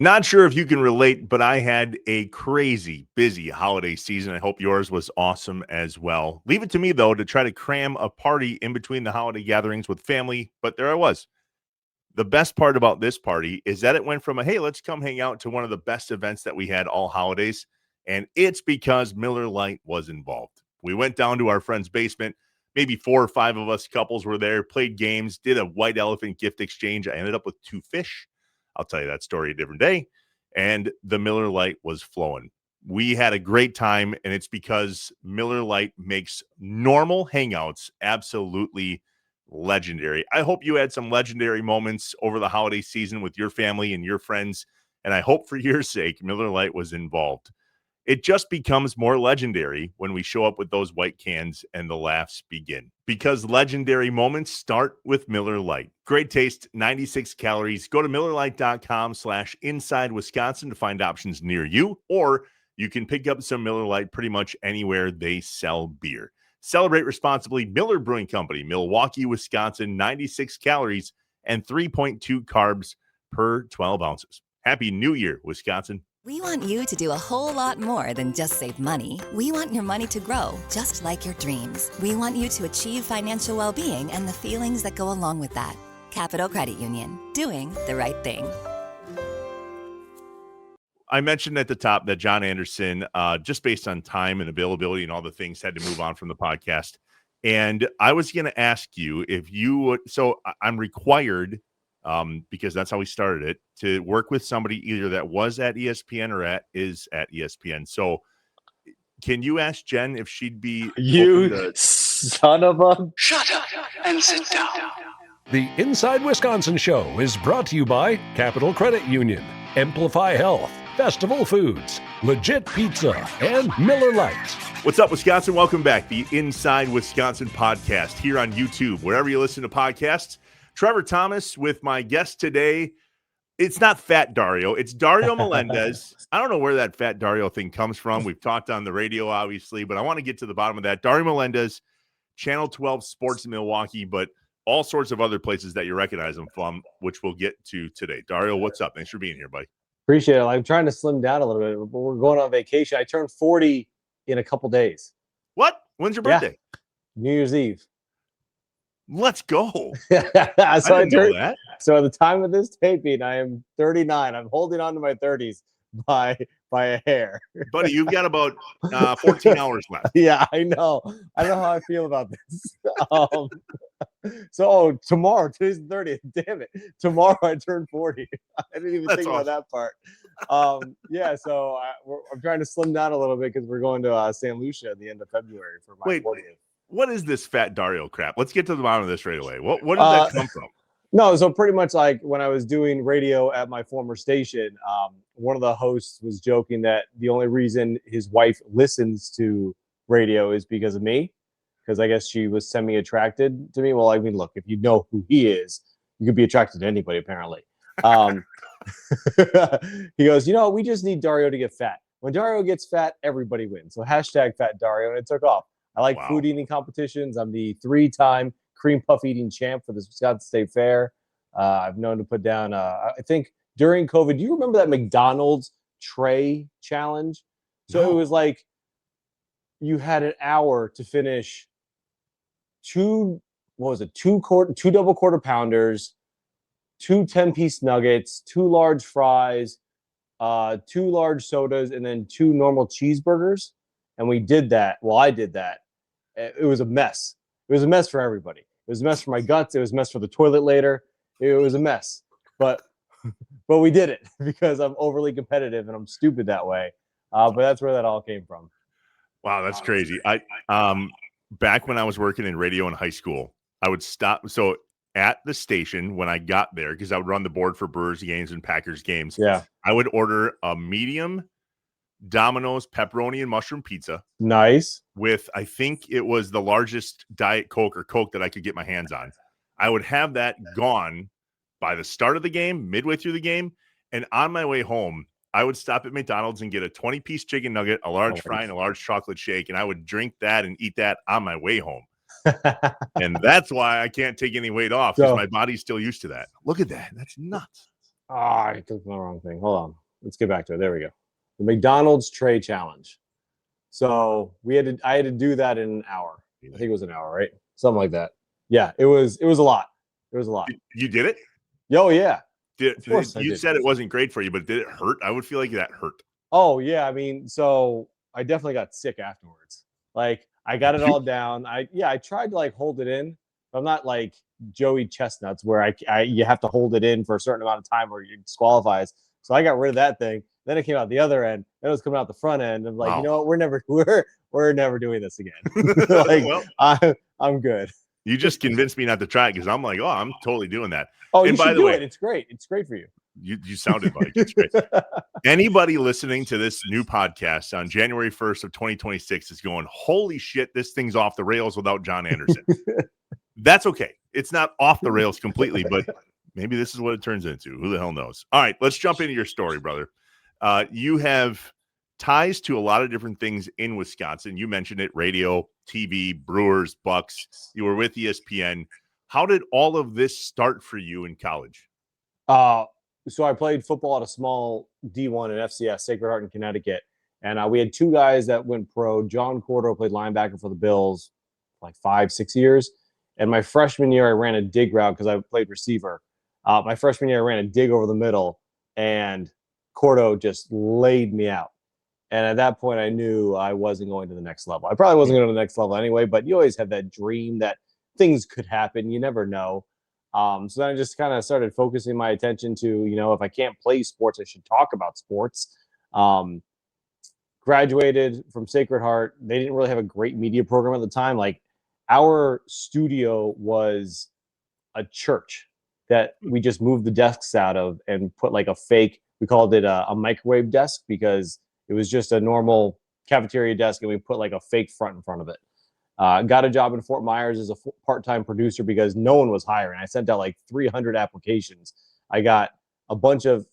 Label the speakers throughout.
Speaker 1: Not sure if you can relate, but I had a crazy busy holiday season. I hope yours was awesome as well. Leave it to me, though, to try to cram a party in between the holiday gatherings with family, but there I was. The best part about this party is that it went from hey, let's come hang out to one of the best events that we had all holidays, and it's because Miller Lite was involved. We went down to our friend's basement. Maybe 4 or 5 of us couples were there, played games, did a white elephant gift exchange. I ended up with 2 fish. I'll tell you that story a different day. And the Miller Lite was flowing. We had a great time, and it's because Miller Lite makes normal hangouts absolutely legendary. I hope you had some legendary moments over the holiday season with your family and your friends, and I hope for your sake Miller Lite was involved. It just becomes more legendary when we show up with those white cans and the laughs begin. Because legendary moments start with Miller Lite. Great taste, 96 calories. Go to MillerLite.com/Inside Wisconsin to find options near you, or you can pick up some Miller Lite pretty much anywhere they sell beer. Celebrate responsibly. Miller Brewing Company, Milwaukee, Wisconsin, 96 calories and 3.2 carbs per 12 ounces. Happy New Year, Wisconsin.
Speaker 2: We want you to do a whole lot more than just save money. We want your money to grow, just like your dreams. We want you to achieve financial well-being and the feelings that go along with that. Capital Credit Union, doing the right thing.
Speaker 1: I mentioned at the top that John Anderson, just based on time and availability and all the things, had to move on from the podcast. And I was going to ask you if you would. So I'm required, because that's how we started it, to work with somebody either that was at ESPN or is at ESPN. So can you ask Jen if she'd be
Speaker 3: You son of a...
Speaker 4: Shut up and sit down.
Speaker 5: The Inside Wisconsin Show is brought to you by Capital Credit Union, Amplify Health, Festival Foods, Legit Pizza, and Miller Lite.
Speaker 1: What's up, Wisconsin? Welcome back. The Inside Wisconsin podcast here on YouTube, wherever you listen to podcasts. Trevor Thomas with my guest today. It's not Fat Dario. It's Dario Melendez. I don't know where that Fat Dario thing comes from. We've talked on the radio, obviously, but I want to get to the bottom of that. Dario Melendez, Channel 12 Sports in Milwaukee, but all sorts of other places that you recognize him from, which we'll get to today. Dario, what's up? Thanks for being here, buddy.
Speaker 3: Appreciate it. I'm trying to slim down a little bit, but we're going on vacation. I turned 40 in a couple days.
Speaker 1: What? When's your birthday?
Speaker 3: Yeah. New Year's Eve.
Speaker 1: Let's go.
Speaker 3: So
Speaker 1: I didn't know that.
Speaker 3: So at the time of this taping, I am 39. I'm holding on to my 30s by a hair.
Speaker 1: Buddy, you've got about 14 hours left.
Speaker 3: Yeah, I know. I know how I feel about this. Tomorrow, today's the 30th. Damn it. Tomorrow I turn 40. I didn't even think about that part. So I'm trying to slim down a little bit because we're going to St. Lucia at the end of February for my 40th.
Speaker 1: What is this Fat Dario crap? Let's get to the bottom of this right away. What does that come from?
Speaker 3: No, so pretty much like when I was doing radio at my former station, one of the hosts was joking that the only reason his wife listens to radio is because of me, because I guess she was semi-attracted to me. Well, I mean, look, if you know who he is, you could be attracted to anybody, apparently. He goes, we just need Dario to get fat. When Dario gets fat, everybody wins. So hashtag Fat Dario, and it took off. I like food eating competitions. I'm the 3-time cream puff eating champ for the Wisconsin State Fair. I've known to put down, I think during COVID, do you remember that McDonald's tray challenge? So It was like you had an hour to finish two double quarter pounders, 2 10-piece nuggets, 2 large fries, 2 large sodas, and then 2 normal cheeseburgers. And we did that. Well, I did that. It was a mess. It was a mess for everybody. It was a mess for my guts. It was a mess for the toilet later. It was a mess. But we did it because I'm overly competitive and I'm stupid that way. But that's where that all came from.
Speaker 1: Wow, that's crazy. I back when I was working in radio in high school, I would stop. So at the station when I got there, because I would run the board for Brewers games and Packers games.
Speaker 3: Yeah.
Speaker 1: I would order a medium Domino's pepperoni and mushroom pizza.
Speaker 3: Nice.
Speaker 1: With, I think it was the largest Diet Coke or Coke that I could get my hands on. I would have that gone by the start of the game, midway through the game. And on my way home, I would stop at McDonald's and get a 20-piece chicken nugget, a large fry, and a large chocolate shake. And I would drink that and eat that on my way home. And that's why I can't take any weight off, because my body's still used to that. Look at that. That's nuts.
Speaker 3: I clicked on the wrong thing. Hold on. Let's get back to it. There we go. The McDonald's tray challenge. So I had to do that in an hour. I think it was an hour, right? Something like that. Yeah, it was a lot. It was a lot.
Speaker 1: You did it?
Speaker 3: Yo, yeah.
Speaker 1: You said it wasn't great for you, but did it hurt? I would feel like that hurt.
Speaker 3: Oh, yeah. I mean, so I definitely got sick afterwards. Like, I got it all down. I tried to like hold it in. But I'm not like Joey Chestnuts where you have to hold it in for a certain amount of time or it disqualifies. So I got rid of that thing. Then it came out the other end. Then it was coming out the front end. I'm like, You know what? We're never doing this again. Like, well, I'm good.
Speaker 1: You just convinced me not to try it because I'm like, I'm totally doing that.
Speaker 3: Oh, and you should do it. It's great. It's great for you.
Speaker 1: You sounded like it's great. Anybody listening to this new podcast on January 1st of 2026 is going, holy shit, this thing's off the rails without John Anderson. That's okay. It's not off the rails completely, but maybe this is what it turns into. Who the hell knows? All right, let's jump into your story, brother. You have ties to a lot of different things in Wisconsin. You mentioned it, radio, TV, Brewers, Bucks. You were with ESPN. How did all of this start for you in college?
Speaker 3: So I played football at a small D1 at FCS, Sacred Heart in Connecticut. And we had two guys that went pro. John Cordo played linebacker for the Bills like 5-6 years. And my freshman year, I ran a dig route because I played receiver. My freshman year, I ran a dig over the middle, and Cordo just laid me out. And at that point, I knew I wasn't going to the next level. I probably wasn't going to the next level anyway, but you always have that dream that things could happen. You never know. So then I just kind of started focusing my attention to, if I can't play sports, I should talk about sports. Graduated from Sacred Heart. They didn't really have a great media program at the time. Like, our studio was a church that we just moved the desks out of and put like a fake, we called it a microwave desk because it was just a normal cafeteria desk and we put like a fake front in front of it. Got a job in Fort Myers as a part-time producer because no one was hiring. I sent out like 300 applications. I got a bunch of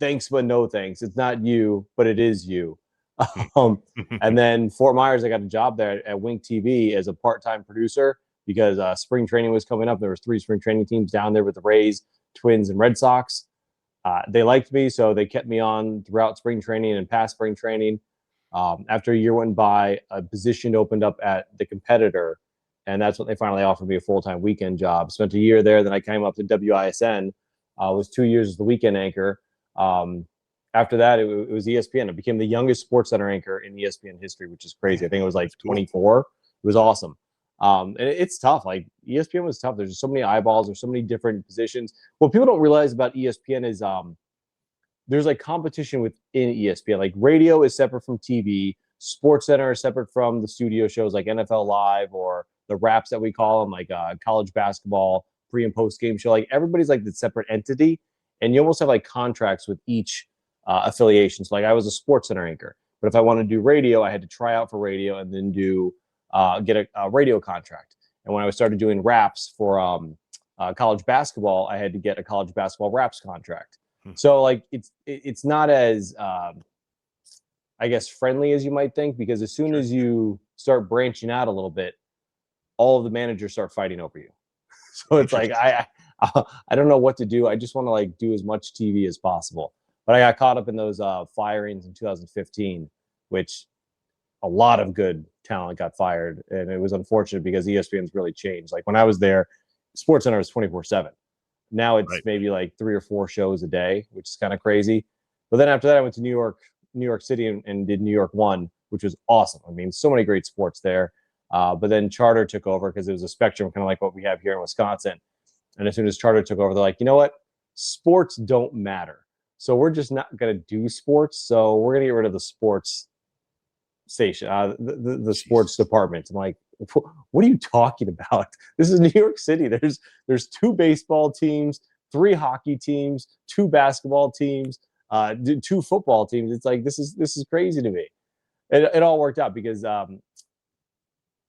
Speaker 3: thanks but no thanks. It's not you, but it is you. And then Fort Myers, I got a job there at Wink TV as a part-time producer because spring training was coming up. There was 3 spring training teams down there with the Rays, Twins, and Red Sox. They liked me, so they kept me on throughout spring training and past spring training. After a year went by, a position opened up at the competitor, and that's when they finally offered me a full-time weekend job. Spent a year there, then I came up to WISN. Was 2 years as the weekend anchor. After that, it was ESPN. It became the youngest sports center anchor in ESPN history, which is crazy. I think it was like 24. It was awesome. And it's tough. Like, ESPN was tough. There's just so many eyeballs. There's so many different positions. What people don't realize about ESPN is there's like competition within ESPN. Like, radio is separate from TV. Sports Center is separate from the studio shows like NFL Live or the wraps that we call them, like college basketball, pre and post game show. Like, everybody's like the separate entity. And you almost have like contracts with each affiliations. Like, I was a Sports Center anchor, but if I wanted to do radio, I had to try out for radio and then get a radio contract. And when I started doing raps for college basketball, I had to get a college basketball raps contract. So like it's not as I guess friendly as you might think, because as soon as you start branching out a little bit, all of the managers start fighting over you. So it's like I don't know what to do. I just want to like do as much TV as possible. But I got caught up in those firings in 2015, which a lot of good talent got fired. And it was unfortunate because ESPN's really changed. Like, when I was there, SportsCenter was 24/7. Now it's maybe like 3 or 4 shows a day, which is kind of crazy. But then after that, I went to New York City and did New York One, which was awesome. I mean, so many great sports there. But then Charter took over because it was a spectrum, kind of like what we have here in Wisconsin. And as soon as Charter took over, they're like, you know what? Sports don't matter. So we're just not going to do sports. So we're going to get rid of the sports station, the sports department. I'm like, what are you talking about? This is New York City. There's 2 baseball teams, 3 hockey teams, 2 basketball teams, 2 football teams. It's like, this is crazy to me. It all worked out because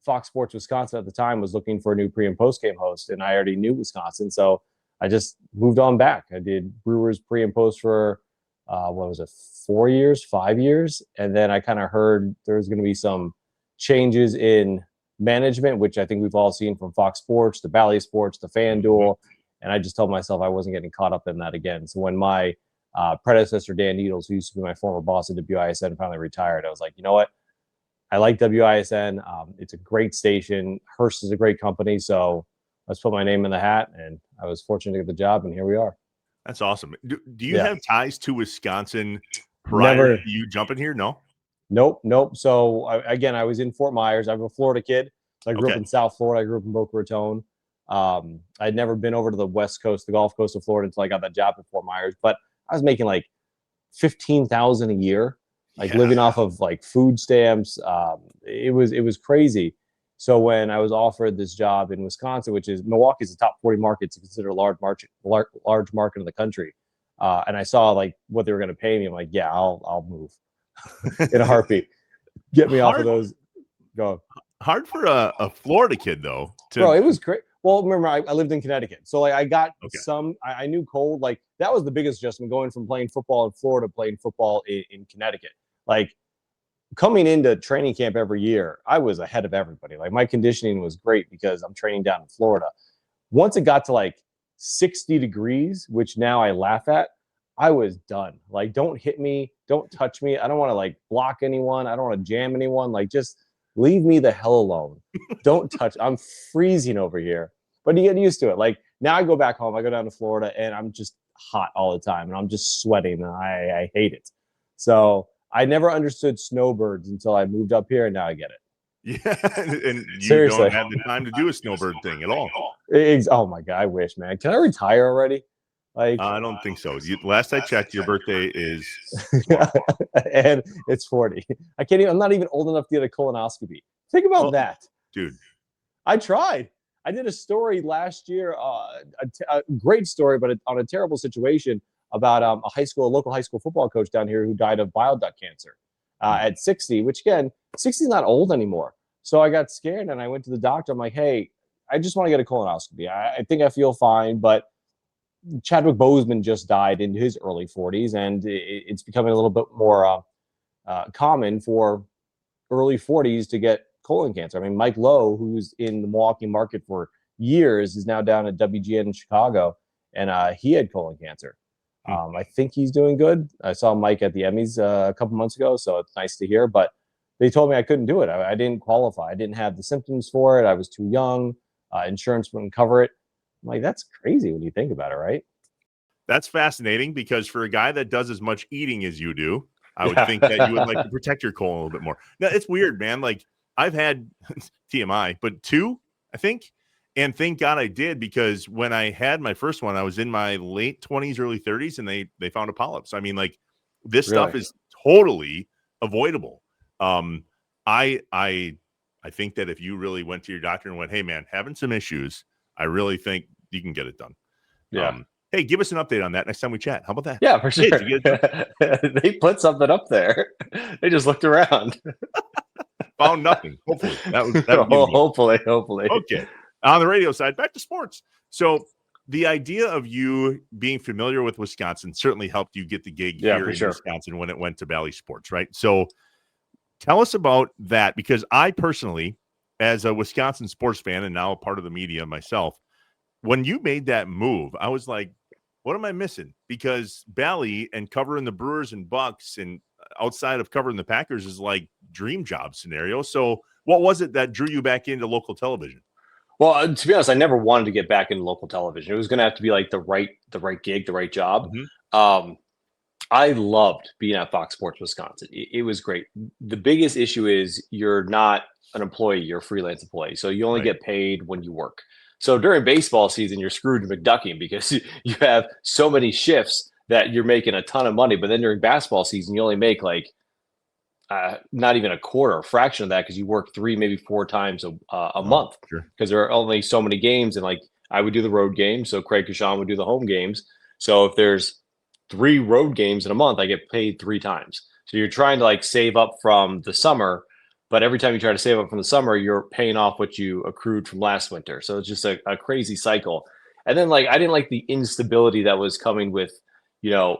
Speaker 3: Fox Sports Wisconsin at the time was looking for a new pre and post game host, and I already knew Wisconsin, so I just moved on back. I did Brewers pre and post for 4 years, 5 years, and then I kind of heard there was going to be some changes in management, which I think we've all seen from Fox Sports to Bally Sports to FanDuel, And I just told myself I wasn't getting caught up in that again. So when my predecessor, Dan Needles, who used to be my former boss at WISN, finally retired, I was like, you know what? I like WISN. It's a great station. Hearst is a great company. So let's put my name in the hat. And I was fortunate to get the job, and here we are.
Speaker 1: That's awesome. Do you have ties to Wisconsin prior
Speaker 3: Never.
Speaker 1: to you jumping here? No?
Speaker 3: Nope. So again, I was in Fort Myers. I'm a Florida kid. So I grew up in South Florida. I grew up in Boca Raton. I'd never been over to the West Coast, the Gulf Coast of Florida, until I got that job in Fort Myers. But I was making like $15,000 a year, living off of like food stamps. It was crazy. So when I was offered this job in Wisconsin, which is Milwaukee's a top 40 market, to consider a large market in the country, and I saw like what they were going to pay me, I'm like, yeah, I'll move in a heartbeat. Get me off of those. Go.
Speaker 1: Hard for a Florida kid though.
Speaker 3: Bro, it was great. Well, remember, I lived in Connecticut, so like I got I knew cold. Like that was the biggest adjustment, going from playing football in Florida to playing football in Connecticut. Like coming into training camp every year, I was ahead of everybody. Like my conditioning was great because I'm training down in Florida. Once it got to like 60 degrees, which now I laugh at, I was done. Like, don't hit me, don't touch me. I don't want to like block anyone. I don't want to jam anyone. Like, just leave me the hell alone. Don't touch. I'm freezing over here. But you get used to it. Like now I go back home, I go down to Florida, and I'm just hot all the time, and I'm just sweating, and I hate it. So I never understood snowbirds until I moved up here, and now I get it.
Speaker 1: Yeah, and you
Speaker 3: Seriously.
Speaker 1: don't have the time to do a snowbird thing at all.
Speaker 3: Oh my God, I wish, man. Can I retire already? Like,
Speaker 1: I don't think so. Last I checked, your birthday is
Speaker 3: and it's 40. I'm not even old enough to get a colonoscopy. Think about that,
Speaker 1: dude.
Speaker 3: I tried. I did a story last year, a great story, but on a terrible situation about a local high school football coach down here who died of bile duct cancer at 60, which again, 60 is not old anymore. So I got scared and I went to the doctor. I'm like, hey, I just want to get a colonoscopy. I think I feel fine, but Chadwick Boseman just died in his early 40s, and it's becoming a little bit more common for early 40s to get colon cancer. I mean, Mike Lowe, who's in the Milwaukee market for years, is now down at WGN in Chicago, and he had colon cancer. I think he's doing good. I saw Mike at the Emmys a couple months ago, so it's nice to hear. But they told me I couldn't do it. I didn't qualify. I didn't have the symptoms for it. I was too young. Insurance wouldn't cover it. I'm like, that's crazy when you think about it, right?
Speaker 1: That's fascinating, because for a guy that does as much eating as you do, I would think that you would like to protect your colon a little bit more. Now, it's weird, man. Like, I've had TMI, but 2, I think. And thank God I did, because when I had my first one, I was in my late 20s, early 30s, and they found a polyp. So, I mean, like, this stuff is totally avoidable. I think that if you really went to your doctor and went, hey, man, having some issues, I really think you can get it done.
Speaker 3: Yeah.
Speaker 1: Hey, give us an update on that next time we chat. How about that?
Speaker 3: Yeah, for sure.
Speaker 1: Hey,
Speaker 3: they put something up there. They just looked around.
Speaker 1: Found nothing. Hopefully. That was
Speaker 3: hopefully.
Speaker 1: Okay. On the radio side, back to sports. So the idea of you being familiar with Wisconsin certainly helped you get the gig here in Wisconsin when it went to Valley Sports, right? So tell us about that, because I personally, as a Wisconsin sports fan and now a part of the media myself, when you made that move, I was like, what am I missing? Because Valley and covering the Brewers and Bucks and outside of covering the Packers is like dream job scenario. So what was it that drew you back into local television?
Speaker 6: Well, to be honest, I never wanted to get back into local television. It was going to have to be like the right gig, the right job.
Speaker 1: Mm-hmm.
Speaker 6: I loved being at Fox Sports Wisconsin. It was great. The biggest issue is you're not an employee, you're a freelance employee. So you only get paid when you work. So during baseball season, you're Scrooge McDucking because you have so many shifts that you're making a ton of money. But then during basketball season, you only make like not even a quarter, a fraction of that, because you work 3, maybe 4 times a month.
Speaker 1: Sure.
Speaker 6: Because there are only so many games. And like I would do the road games, so Craig Kashan would do the home games. So if there's 3 road games in a month, I get paid 3 times. So you're trying to like save up from the summer. But every time you try to save up from the summer, you're paying off what you accrued from last winter. So it's just a crazy cycle. And then like I didn't like the instability that was coming with,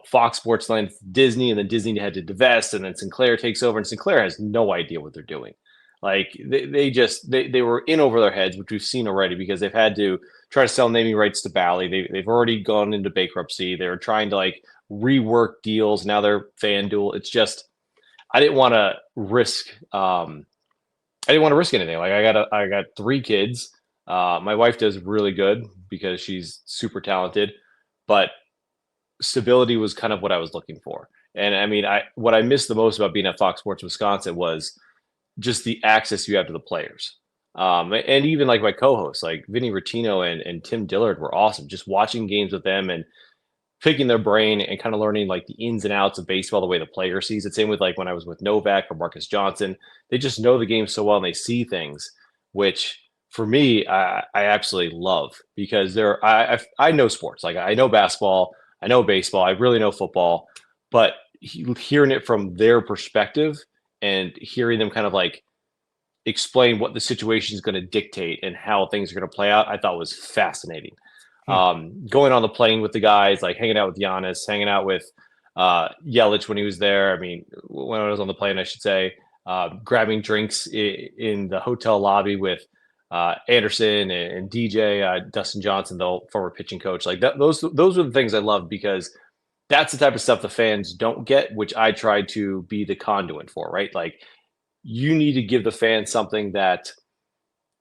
Speaker 6: Fox Sports Land, Disney, and then Disney had to divest, and then Sinclair takes over, and Sinclair has no idea what they're doing. Like they were in over their heads, which we've seen already, because they've had to try to sell naming rights to Bally. They've already gone into bankruptcy. They're trying to like rework deals. Now they're FanDuel. It's just, I didn't want to risk. I didn't want to risk anything. Like I got 3 kids. My wife does really good because she's super talented, but stability was kind of what I was looking for. And I mean, what I missed the most about being at Fox Sports Wisconsin was just the access you have to the players. And even like my co-hosts, like Vinny Rottino and Tim Dillard were awesome. Just watching games with them and picking their brain and kind of learning like the ins and outs of baseball, the way the player sees it. Same with like when I was with Novak or Marcus Johnson, they just know the game so well and they see things, which for me, I absolutely love because I know sports. Like I know basketball, I know baseball, I really know football, but hearing it from their perspective and hearing them kind of like explain what the situation is going to dictate and how things are going to play out, I thought was fascinating. Going on the plane with the guys, like hanging out with Giannis, hanging out with Yelich when he was there. I mean, when I was on the plane, I should say, grabbing drinks in the hotel lobby with Anderson and DJ, Dustin Johnson, the former pitching coach. Like those were the things I loved because that's the type of stuff the fans don't get, which I try to be the conduit for, right? Like you need to give the fans something that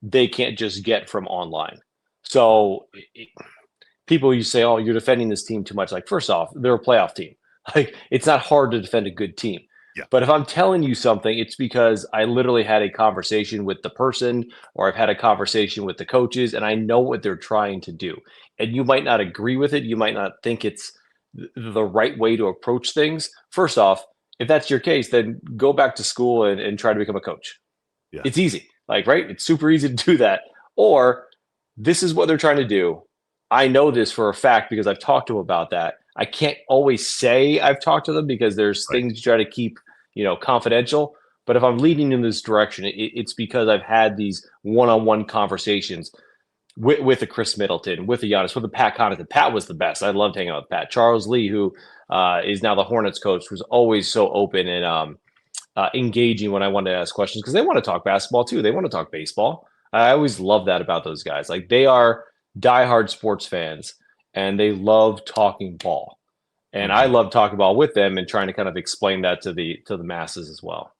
Speaker 6: they can't just get from online. So people, you say, oh, you're defending this team too much. Like, first off, they're a playoff team. Like, it's not hard to defend a good team.
Speaker 1: Yeah.
Speaker 6: But if I'm telling you something, it's because I literally had a conversation with the person or I've had a conversation with the coaches and I know what they're trying to do. And you might not agree with it. You might not think it's the right way to approach things. First off, if that's your case, then go back to school and try to become a coach.
Speaker 1: Yeah.
Speaker 6: It's easy. Like, right? It's super easy to do that. Or this is what they're trying to do. I know this for a fact because I've talked to them about that. I can't always say I've talked to them because there's things you try to keep, confidential. But if I'm leading in this direction, it's because I've had these one-on-one conversations with a Chris Middleton, with a Giannis, with a Pat Connaughton. Pat was the best. I loved hanging out with Pat. Charles Lee, who is now the Hornets coach, was always so open and engaging when I wanted to ask questions because they want to talk basketball too. They want to talk baseball. I always love that about those guys. Like they are diehard sports fans and they love talking ball. And I love talking ball with them and trying to kind of explain that to the masses as well.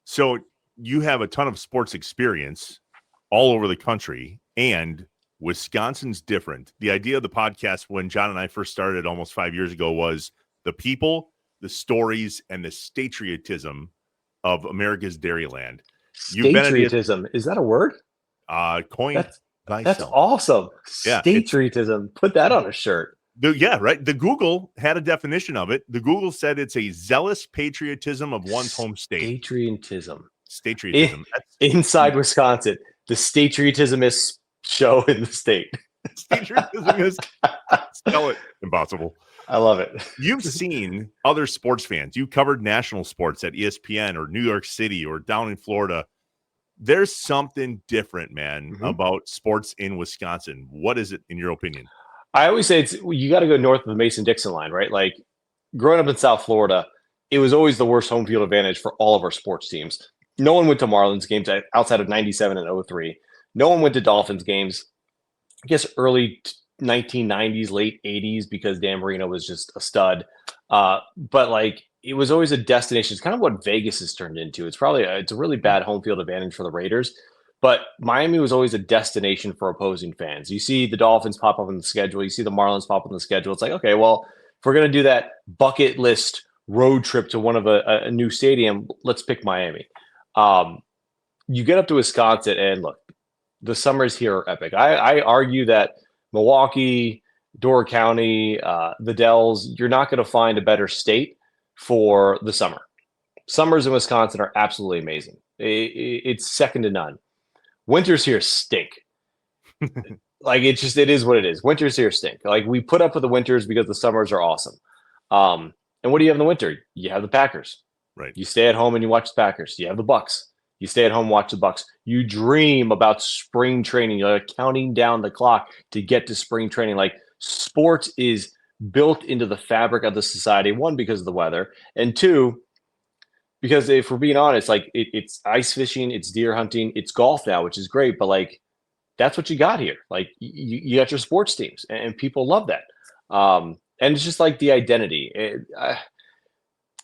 Speaker 1: So you have a ton of sports experience all over the country, and Wisconsin's different. The idea of the podcast when John and I first started almost 5 years ago was the people, the stories, and the statriotism of America's Dairyland.
Speaker 6: Statriotism, is that a word?
Speaker 1: Coined by
Speaker 6: That's awesome.
Speaker 1: Yeah,
Speaker 6: Statriotism. Put that on a shirt.
Speaker 1: Right. The Google had a definition of it. The Google said it's a zealous patriotism of one's home state. Statriotism.
Speaker 6: Inside Wisconsin, the statriotismist show in the state.
Speaker 1: Statriotism is spell it impossible.
Speaker 6: I love it.
Speaker 1: You've seen other sports fans. You covered national sports at ESPN or New York City or down in Florida. There's something different, man, about sports in Wisconsin. What is it in your opinion?
Speaker 6: I always say you got to go north of the Mason-Dixon line, right? Like growing up in South Florida, it was always the worst home field advantage for all of our sports teams. No one went to Marlins games outside of 97 and 03. No one went to Dolphins games, I guess early 1990s, late 80s, because Dan Marino was just a stud. But like it was always a destination. It's kind of what Vegas has turned into. It's a really bad home field advantage for the Raiders. But Miami was always a destination for opposing fans. You see the Dolphins pop up on the schedule. You see the Marlins pop up on the schedule. It's like, okay, well, if we're going to do that bucket list road trip to one of a new stadium, let's pick Miami. You get up to Wisconsin and look, the summers here are epic. I argue that Milwaukee, Door County, the Dells, you're not going to find a better state for the summer. Summers in Wisconsin are absolutely amazing. It's second to none. Winters here stink. Like it is what it is. Winters here stink. Like we put up with the winters because the summers are awesome. And what do you have in the winter? You have the Packers.
Speaker 1: Right.
Speaker 6: You stay at home and you watch the Packers. You have the Bucks. You stay at home, watch the Bucks. You dream about spring training. You're counting down the clock to get to spring training. Like sports is built into the fabric of the society. One, because of the weather, and two, because if we're being honest, like it's ice fishing, it's deer hunting, it's golf now, which is great. But like that's what you got here. Like you got your sports teams, and people love that. And it's just like the identity.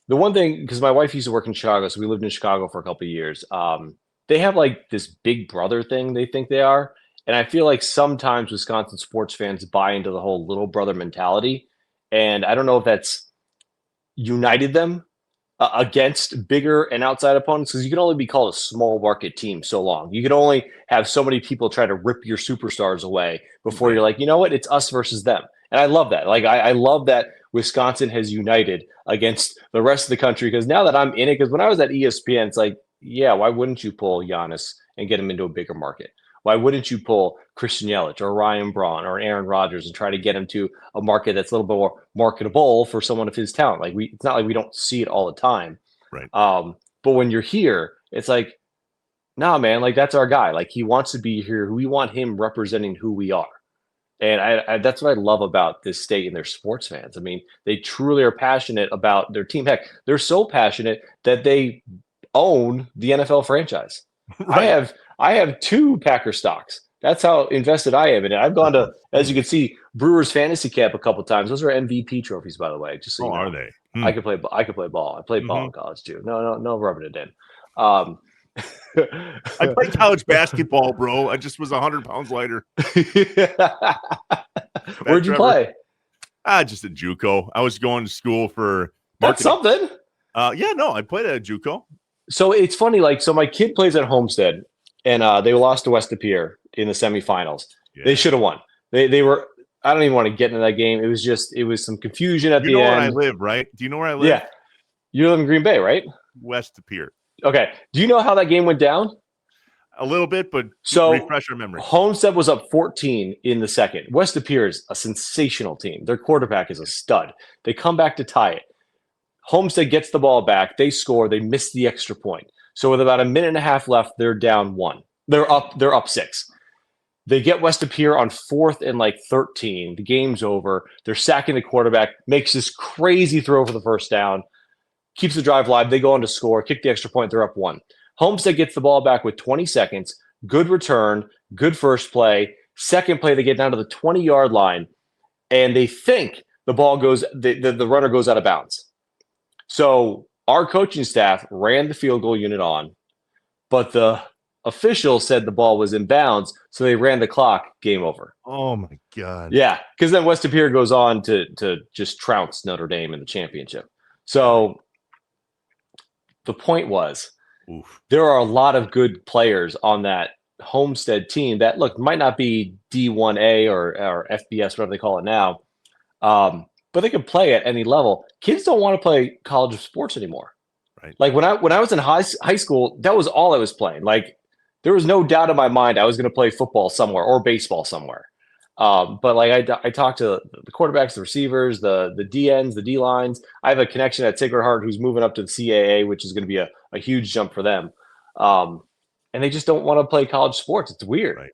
Speaker 6: The one thing, because my wife used to work in Chicago, so we lived in Chicago for a couple of years. They have like this big brother thing they think they are. And I feel like sometimes Wisconsin sports fans buy into the whole little brother mentality. And I don't know if that's united them against bigger and outside opponents, because you can only be called a small market team so long. You can only have so many people try to rip your superstars away before you're like, you know what, it's us versus them. And I love that. Like I love that Wisconsin has united against the rest of the country, because now that I'm in it, because when I was at ESPN, it's like, yeah, why wouldn't you pull Giannis and get him into a bigger market? Why wouldn't you pull Christian Yelich or Ryan Braun or Aaron Rodgers and try to get him to a market that's a little bit more marketable for someone of his talent? Like it's not like we don't see it all the time.
Speaker 1: Right.
Speaker 6: But when you're here, it's like, nah, man, like that's our guy. Like he wants to be here. We want him representing who we are. And I that's what I love about this state and their sports fans. I mean, they truly are passionate about their team. Heck, they're so passionate that they own the NFL franchise. Right. I have 2 Packer stocks. That's how invested I am in it. I've gone to, as you can see, Brewers fantasy camp a couple times. Those are MVP trophies, by the way. Just so you know.
Speaker 1: Are they?
Speaker 6: I could play ball. I played ball in college too. No rubbing it in.
Speaker 1: I played college basketball, bro. I just was 100 pounds lighter.
Speaker 6: Where'd you play?
Speaker 1: Just at JUCO. I was going to school for
Speaker 6: marketing. That's something.
Speaker 1: I played at JUCO.
Speaker 6: So it's funny, like, so my kid plays at Homestead, and they lost to West Lapeer in the semifinals. Yeah. They should have won. They were. I don't even want to get into that game. It was some confusion at the end.
Speaker 1: You know where I live, right? Do you know where I live?
Speaker 6: Yeah. You live in Green Bay, right?
Speaker 1: West Lapeer.
Speaker 6: Okay. Do you know how that game went down?
Speaker 1: A little bit, but refresh our memory.
Speaker 6: Homestead was up 14 in the second. West Lapeer is a sensational team. Their quarterback is a stud. They come back to tie it. Homestead gets the ball back. They score. They miss the extra point. So with about a minute and a half left, they're down 1. They're up 6. They get West Lapeer on 4th and 13. The game's over. They're sacking the quarterback, makes this crazy throw for the first down, keeps the drive live. They go on to score, kick the extra point. They're up 1. Homestead gets the ball back with 20 seconds. Good return, good first play. Second play, they get down to the 20-yard line, and they think the ball goes, the runner goes out of bounds. So our coaching staff ran the field goal unit on, but the official said the ball was in bounds, so they ran the clock. Game over.
Speaker 1: Oh my God!
Speaker 6: Yeah, because then West Lapeer goes on to just trounce Notre Dame in the championship. So the point was, there are a lot of good players on that Homestead team that might not be D1A or FBS, whatever they call it now. But they can play at any level. Kids don't want to play college sports anymore.
Speaker 1: Right.
Speaker 6: Like when I was in high school, that was all I was playing. Like there was no doubt in my mind I was going to play football somewhere or baseball somewhere. But like I talked to the quarterbacks, the receivers, the DNs, the D lines. I have a connection at Sacred Heart who's moving up to the CAA, which is going to be a huge jump for them. And they just don't want to play college sports. It's weird.
Speaker 1: Right.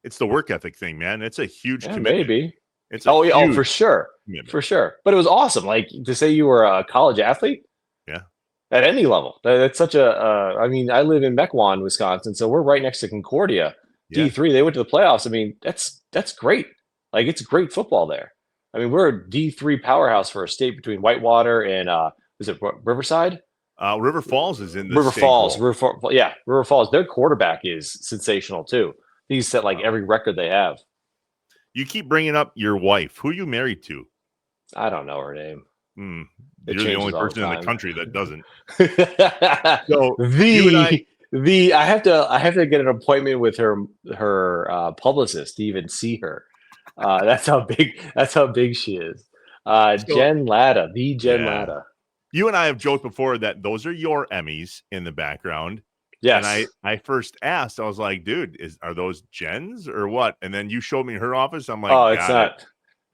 Speaker 1: It's the work ethic thing, man. It's a huge commitment.
Speaker 6: Maybe.
Speaker 1: It's
Speaker 6: for sure. Commitment. For sure. But it was awesome. Like to say you were a college athlete.
Speaker 1: Yeah.
Speaker 6: At any level. That's such I mean, I live in Mequon, Wisconsin, so we're right next to Concordia. Yeah. D3, they went to the playoffs. I mean, that's great. Like it's great football there. I mean, we're a D3 powerhouse for a state between Whitewater and is it Riverside?
Speaker 1: River Falls is in the
Speaker 6: River Falls. River Falls. Their quarterback is sensational too. He's set every record they have.
Speaker 1: You keep bringing up your wife. Who are you married to?
Speaker 6: I don't know her name.
Speaker 1: You're the only person in the country that doesn't.
Speaker 6: So I have to get an appointment with her publicist to even see her. That's how big she is. Jen Latta, Jen Latta.
Speaker 1: You and I have joked before that those are your Emmys in the background.
Speaker 6: Yes.
Speaker 1: And I first asked, I was like, dude, are those Jen's or what? And then you showed me her office. I'm like,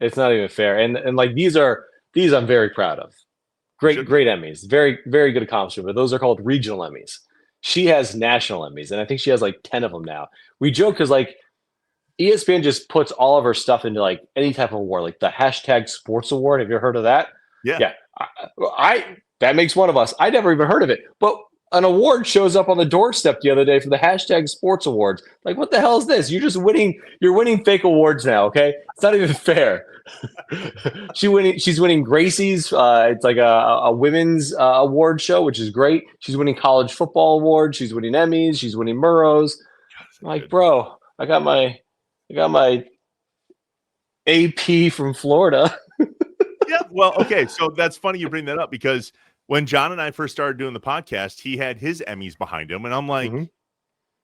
Speaker 6: it's not even fair. And like these I'm very proud of. Great Emmys. Very, very good accomplishment. But those are called regional Emmys. She has national Emmys, and I think she has 10 of them now. We joke because ESPN just puts all of her stuff into any type of award, like the hashtag sports award. Have you ever heard of that?
Speaker 1: Yeah.
Speaker 6: I that makes one of us. I never even heard of it. But an award shows up on the doorstep the other day for the hashtag Sports Awards. Like, what the hell is this? You're winning fake awards now. Okay, it's not even fair. She's winning Gracie's. It's like a women's award show, which is great. She's winning college football awards. She's winning Emmys. She's winning Murrows. I'm like, bro, I got my AP from Florida.
Speaker 1: Yeah, well, okay, so that's funny you bring that up because when John and I first started doing the podcast, he had his Emmys behind him, and I'm like, what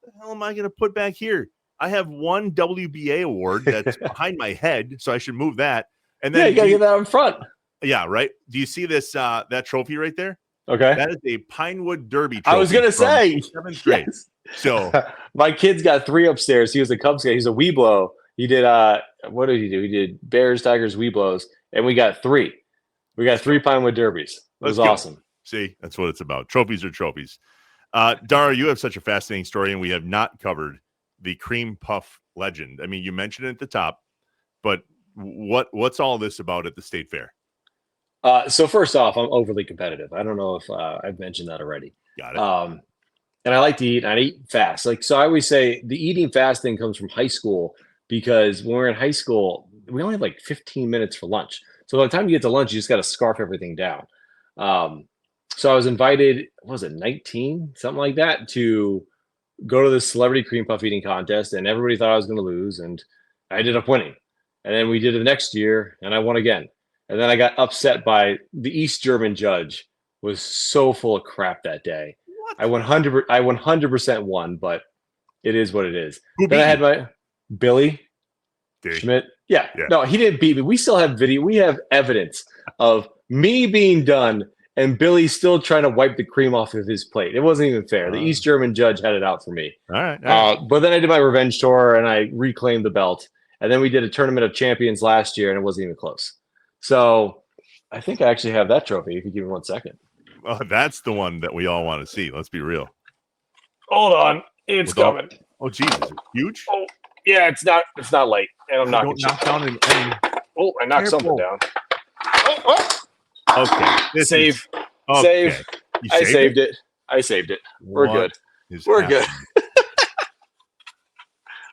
Speaker 1: the hell am I going to put back here? I have one WBA award that's behind my head, so I should move that. And then
Speaker 6: you got to get that in front.
Speaker 1: Yeah, right. Do you see this that trophy right there?
Speaker 6: Okay,
Speaker 1: that is a Pinewood Derby trophy.
Speaker 6: I was going to say
Speaker 1: 7th grade. Yes. So
Speaker 6: my kid's got 3 upstairs. He was a Cubs guy. He's a Weeblo. He did what did he do? He did Bears, Tigers, Weeblos, and we got 3. We got 3 Pinewood Derbies. It was awesome.
Speaker 1: See, that's what it's about. Trophies are trophies. Dario, you have such a fascinating story, and we have not covered the cream puff legend. I mean, you mentioned it at the top, but what's all this about at the state fair?
Speaker 6: So first off, I'm overly competitive. I don't know if I've mentioned that already.
Speaker 1: Got it.
Speaker 6: And I like to eat, and I eat fast. Like, so I always say the eating fast thing comes from high school, because when we're in high school, we only have like 15 minutes for lunch. So by the time you get to lunch, you just got to scarf everything down. So I was invited, what was it, 19, something like that, to go to this celebrity cream puff eating contest, and everybody thought I was going to lose, and I ended up winning. And then we did it the next year, and I won again. And then I got upset by the East German judge. Was so full of crap that day. What? I 100% won, but it is what it is. Then I had my Billy Schmidt. Yeah, no, he didn't beat me. We still have video. We have evidence of me being done and Billy still trying to wipe the cream off of his plate. It wasn't even fair. The East German judge had it out for me.
Speaker 1: All right.
Speaker 6: But then I did my revenge tour and I reclaimed the belt. And then we did a tournament of champions last year and it wasn't even close. So I think I actually have that trophy. If you give me 1 second.
Speaker 1: Oh, that's the one that we all want to see. Let's be real.
Speaker 6: Hold on. It's coming.
Speaker 1: Oh, geez. Is it huge?
Speaker 6: Oh, yeah, it's not light. And I'm knocking
Speaker 1: knock down any.
Speaker 6: Oh, I knocked something down. Oh.
Speaker 1: Okay.
Speaker 6: Save.
Speaker 1: Save.
Speaker 6: I saved it. I saved it. We're good. We're good.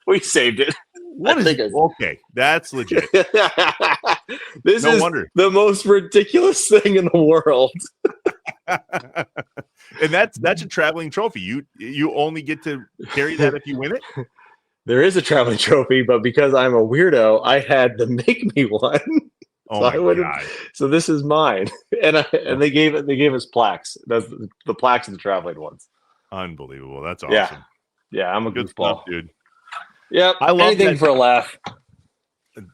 Speaker 6: We saved it.
Speaker 1: Okay, that's legit.
Speaker 6: This is the most ridiculous thing in the world.
Speaker 1: And that's a traveling trophy. You only get to carry that if you win it.
Speaker 6: There is a traveling trophy, but because I'm a weirdo, I had to make me one.
Speaker 1: Oh my God.
Speaker 6: So this is mine, and they gave us plaques. That's the plaques of the traveling ones.
Speaker 1: Unbelievable. That's awesome.
Speaker 6: Yeah. I'm a
Speaker 1: good
Speaker 6: goofball,
Speaker 1: stuff, dude.
Speaker 6: Yeah,
Speaker 1: I love
Speaker 6: anything for a laugh.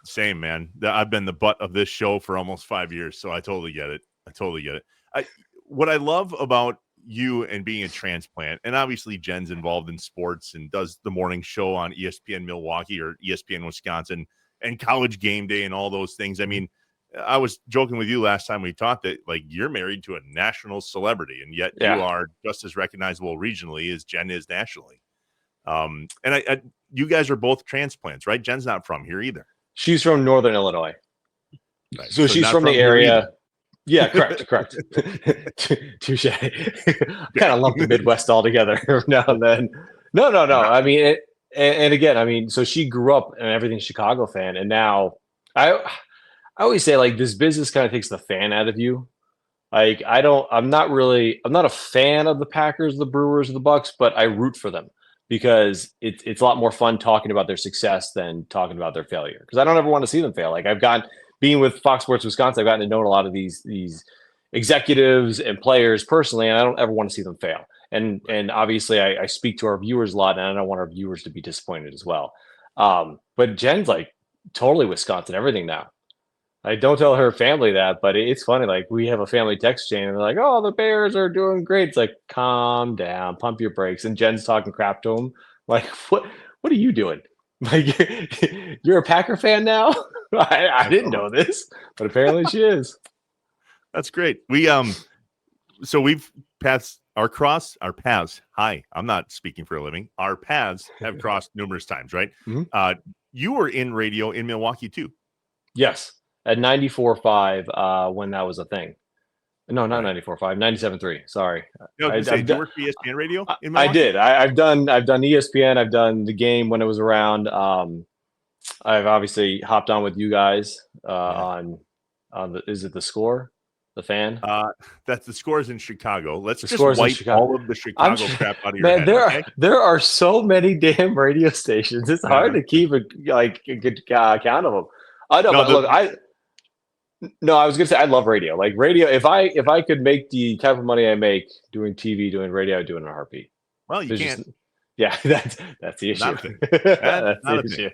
Speaker 1: Same, man. I've been the butt of this show for almost 5 years, so I totally get it. What I love about you and being a transplant, and obviously Jen's involved in sports and does the morning show on ESPN Milwaukee or ESPN Wisconsin and College Game Day and all those things. I mean, I was joking with you last time we talked that like you're married to a national celebrity, and yet you are just as recognizable regionally as Jen is nationally. And you guys are both transplants, right? Jen's not from here either.
Speaker 6: She's from Northern Illinois.
Speaker 1: Right.
Speaker 6: So she's from the area. Yeah, correct. Touche. Kind of lump the Midwest all together now and then. No. I mean, and again, I mean, so she grew up an everything Chicago fan, and now I always say like this business kind of takes the fan out of you. Like I'm not a fan of the Packers, the Brewers, or the Bucks, but I root for them because it's a lot more fun talking about their success than talking about their failure. Because I don't ever want to see them fail. Like being with Fox Sports Wisconsin, I've gotten to know a lot of these executives and players personally, and I don't ever want to see them fail. And obviously I speak to our viewers a lot, and I don't want our viewers to be disappointed as well. But Jen's like totally Wisconsin everything now. I don't tell her family that, but it's funny. Like we have a family text chain and they're like, oh, the Bears are doing great. It's like, calm down, pump your brakes. And Jen's talking crap to him. Like, what are you doing? Like, you're a Packer fan now? I didn't know this, but apparently she is.
Speaker 1: That's great. So we've passed our paths. Hi, I'm not speaking for a living. Our paths have crossed numerous times, right? Mm-hmm. You were in radio in Milwaukee too.
Speaker 6: Yes. At 94.5 when that was a thing. No, not
Speaker 1: Right.
Speaker 6: 94.5, 97.3. Sorry.
Speaker 1: No, I was
Speaker 6: I,
Speaker 1: gonna say,
Speaker 6: I've
Speaker 1: do you
Speaker 6: done,
Speaker 1: work for ESPN Radio in
Speaker 6: I
Speaker 1: Milwaukee?
Speaker 6: did. I've done ESPN. I've done the game when it was around. I've obviously hopped on with you guys
Speaker 1: Yeah.
Speaker 6: on the is it the score, the fan,
Speaker 1: Uh, that's the scores in Chicago. Let's
Speaker 6: the
Speaker 1: just
Speaker 6: scores in
Speaker 1: wipe
Speaker 6: Chicago.
Speaker 1: all of the
Speaker 6: I'm
Speaker 1: Chicago crap out of your
Speaker 6: man.
Speaker 1: head, okay?
Speaker 6: There are so many damn radio stations. It's hard
Speaker 1: Yeah.
Speaker 6: to keep a good count of them. I know,
Speaker 1: No,
Speaker 6: but look, I was gonna say I love radio. Like radio, if I could make the type of money I make doing TV, doing radio, I'd do it in a heartbeat.
Speaker 1: well, you
Speaker 6: There's
Speaker 1: can't.
Speaker 6: just yeah, that's the issue.
Speaker 1: Not a thing. That's
Speaker 6: That's
Speaker 1: not
Speaker 6: the
Speaker 1: a thing.
Speaker 6: issue.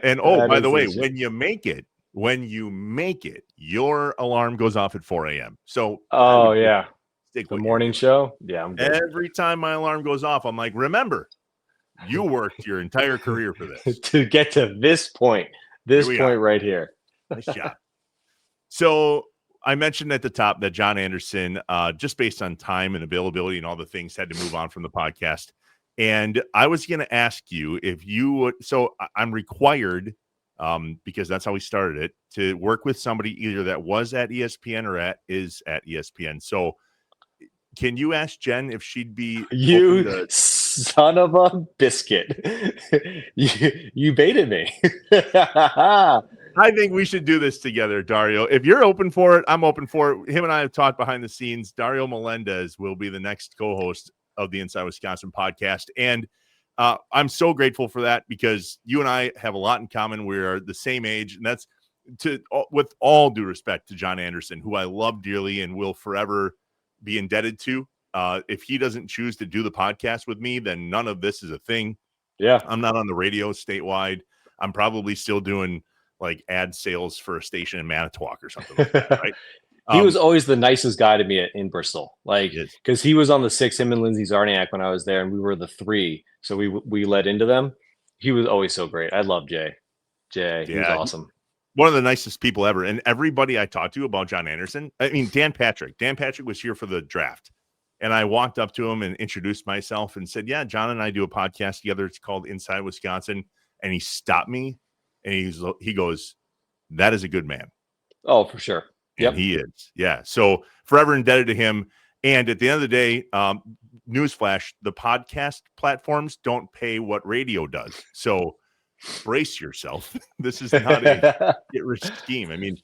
Speaker 1: And
Speaker 6: That
Speaker 1: by
Speaker 6: is
Speaker 1: the
Speaker 6: the
Speaker 1: way,
Speaker 6: issue.
Speaker 1: when you make it, your alarm goes off at 4 a.m. So I
Speaker 6: Oh
Speaker 1: would just
Speaker 6: yeah,
Speaker 1: stick
Speaker 6: the
Speaker 1: with
Speaker 6: morning show. Yeah, I'm good.
Speaker 1: every time my alarm goes off, I'm like, remember, you worked your entire career for this.
Speaker 6: To get to this point
Speaker 1: we are.
Speaker 6: right here.
Speaker 1: Nice job. So I mentioned at the top that John Anderson, just based on time and availability and all the things, had to move on from the podcast. And I was going to ask you if you would. So I'm required, because that's how we started it, to work with somebody either that was at ESPN or is at ESPN. So can you ask Jen if she'd be open
Speaker 6: You
Speaker 1: to?
Speaker 6: son of a biscuit. you baited me.
Speaker 1: I think we should do this together, Dario. If you're open for it, I'm open for it. Him and I have talked behind the scenes. Dario Melendez will be the next co-host of the Inside Wisconsin podcast. And I'm so grateful for that because you and I have a lot in common. We're the same age. And that's with all due respect to John Anderson, who I love dearly and will forever be indebted to. If he doesn't choose to do the podcast with me, then none of this is a thing.
Speaker 6: Yeah.
Speaker 1: I'm not on the radio statewide. I'm probably still doing like ad sales for a station in Manitowoc or something like that, right?
Speaker 6: He was always the nicest guy to me in Bristol, like
Speaker 1: Yes.
Speaker 6: because he was on the 6, him and Lindsay Zarniak when I was there, and we were the 3, so we led into them. He was always so great. I love Jay. He was awesome.
Speaker 1: One of the nicest people ever. And everybody I talked to about John Anderson, I mean, Dan Patrick was here for the draft. And I walked up to him and introduced myself and said, yeah, John and I do a podcast together. It's called Inside Wisconsin. And he stopped me and he goes, that is a good man.
Speaker 6: Oh, for sure.
Speaker 1: And he is. Yeah. So forever indebted to him. And at the end of the day, newsflash, the podcast platforms don't pay what radio does. So brace yourself. This is not a get rich scheme. I mean,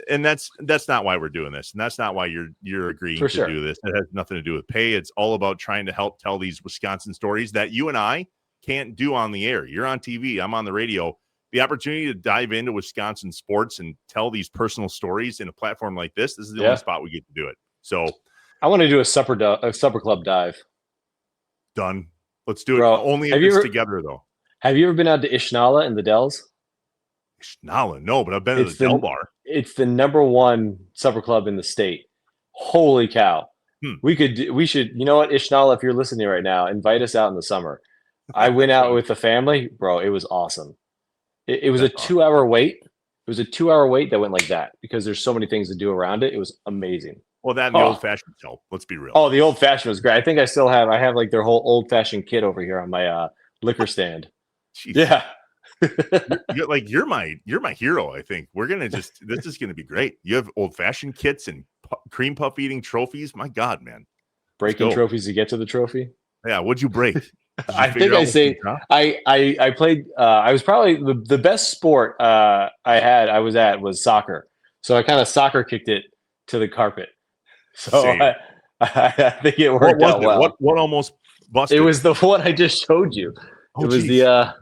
Speaker 1: and that's not why we're doing this. And that's not why you're agreeing to do this. It has nothing to do with pay. It's all about trying to help tell these Wisconsin stories that you and I can't do on the air. You're on TV. I'm on the radio. The opportunity to dive into Wisconsin sports and tell these personal stories in a platform like this is the only spot we get to do it. So
Speaker 6: I want to do a supper club dive.
Speaker 1: Done. Let's do
Speaker 6: Bro,
Speaker 1: it. Only if it's together, though.
Speaker 6: Have you ever been out to Ishnala in the Dells?
Speaker 1: Ishnala, no, but I've been to the Del Bar.
Speaker 6: It's the #1 supper club in the state. Holy cow. We should, you know what, Ishnala, if you're listening right now, invite us out in the summer. I went out with the family. Bro, it was awesome. It was a 2-hour wait. It was a 2-hour wait that went like that because there's so many things to do around it. It was amazing.
Speaker 1: Well, that and the old fashioned help. Let's be real.
Speaker 6: Oh, the old fashioned was great. I think I still have. I have like their whole old fashioned kit over here on my liquor stand.
Speaker 1: Jeez.
Speaker 6: Yeah,
Speaker 1: you're my hero. I think we're gonna this is gonna be great. You have old fashioned kits and cream puff eating trophies. My God, man,
Speaker 6: breaking trophies to get to the trophy.
Speaker 1: Yeah, what'd you break?
Speaker 6: I think I played. I was probably the best sport I was soccer. So I kind of soccer kicked it to the carpet. So I think it worked out well.
Speaker 1: What almost busted?
Speaker 6: It was the one I just showed you. It was the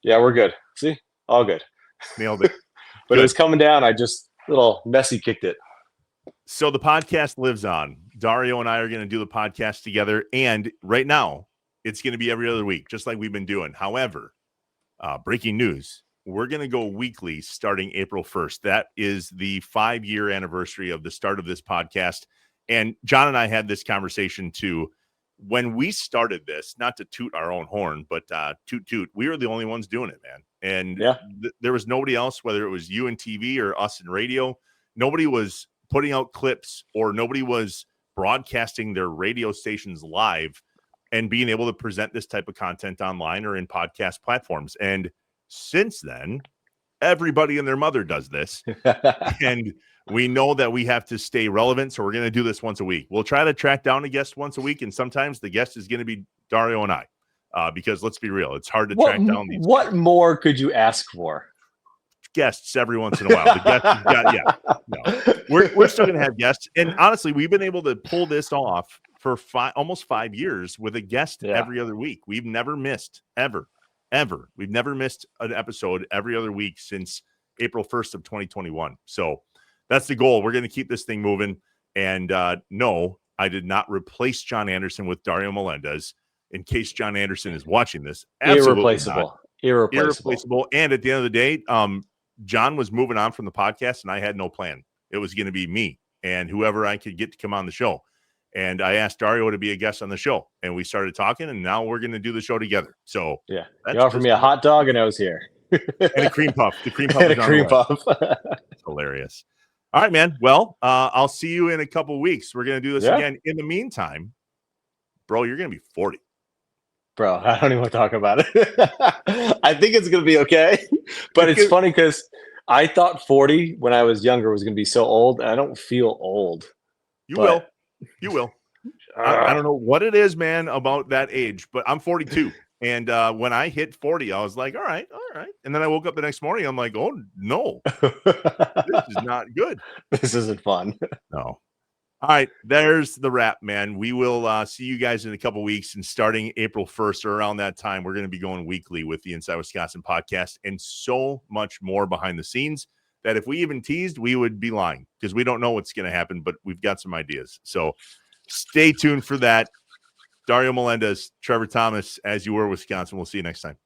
Speaker 6: yeah, we're good. See, all good.
Speaker 1: Nailed it.
Speaker 6: But it was coming down. I just little messy kicked it.
Speaker 1: So the podcast lives on. Dario and I are going to do the podcast together, and right now it's going to be every other week, just like we've been doing. However, breaking news, we're going to go weekly starting April 1st. That is the 5-year anniversary of the start of this podcast. And John and I had this conversation too. When we started this, not to toot our own horn, but toot, we were the only ones doing it, man. And there was nobody else, whether it was you in TV or us in radio. Nobody was putting out clips or nobody was broadcasting their radio stations live and being able to present this type of content online or in podcast platforms. And since then, Everybody and their mother does this. And we know that we have to stay relevant, so we're going to do this once a week. We'll try to track down a guest once a week, and sometimes the guest is going to be Dario and I, because let's be real, it's hard to track down these.
Speaker 6: What more could you ask for?
Speaker 1: Guests every once in a while. The guests, we're still going to have guests, and honestly, we've been able to pull this off for almost 5 years with a guest every other week. We've never missed ever. We've never missed an episode every other week since April 1st of 2021. So that's the goal. We're going to keep this thing moving. And no, I did not replace John Anderson with Dario Melendez. In case John Anderson is watching this,
Speaker 6: Irreplaceable.
Speaker 1: And at the end of the day, John was moving on from the podcast, and I had no plan. It was going to be me and whoever I could get to come on the show. And I asked Dario to be a guest on the show, and we started talking, and now we're going to do the show together. So
Speaker 6: you offered me a hot dog, and I was here.
Speaker 1: And a cream puff. The cream puff.
Speaker 6: And a cream puff.
Speaker 1: Hilarious. All right, man. Well, I'll see you in a couple of weeks. We're going to do this again. In the meantime, bro, you're going to be 40.
Speaker 6: Bro, I don't even want to talk about it. I think it's going to be okay. But it's funny because I thought 40 when I was younger was going to be so old. And I don't feel old.
Speaker 1: You will. I don't know what it is, man, about that age, but I'm 42. And when I hit 40, I was like, all right. And then I woke up the next morning. I'm like, oh, no, this is not good.
Speaker 6: This isn't fun.
Speaker 1: No. All right. There's the wrap, man. We will see you guys in a couple weeks. And starting April 1st or around that time, we're going to be going weekly with the Inside Wisconsin podcast and so much more behind the scenes that if we even teased, we would be lying because we don't know what's going to happen, but we've got some ideas. So stay tuned for that. Dario Melendez, Trevor Thomas, as you were Wisconsin. We'll see you next time.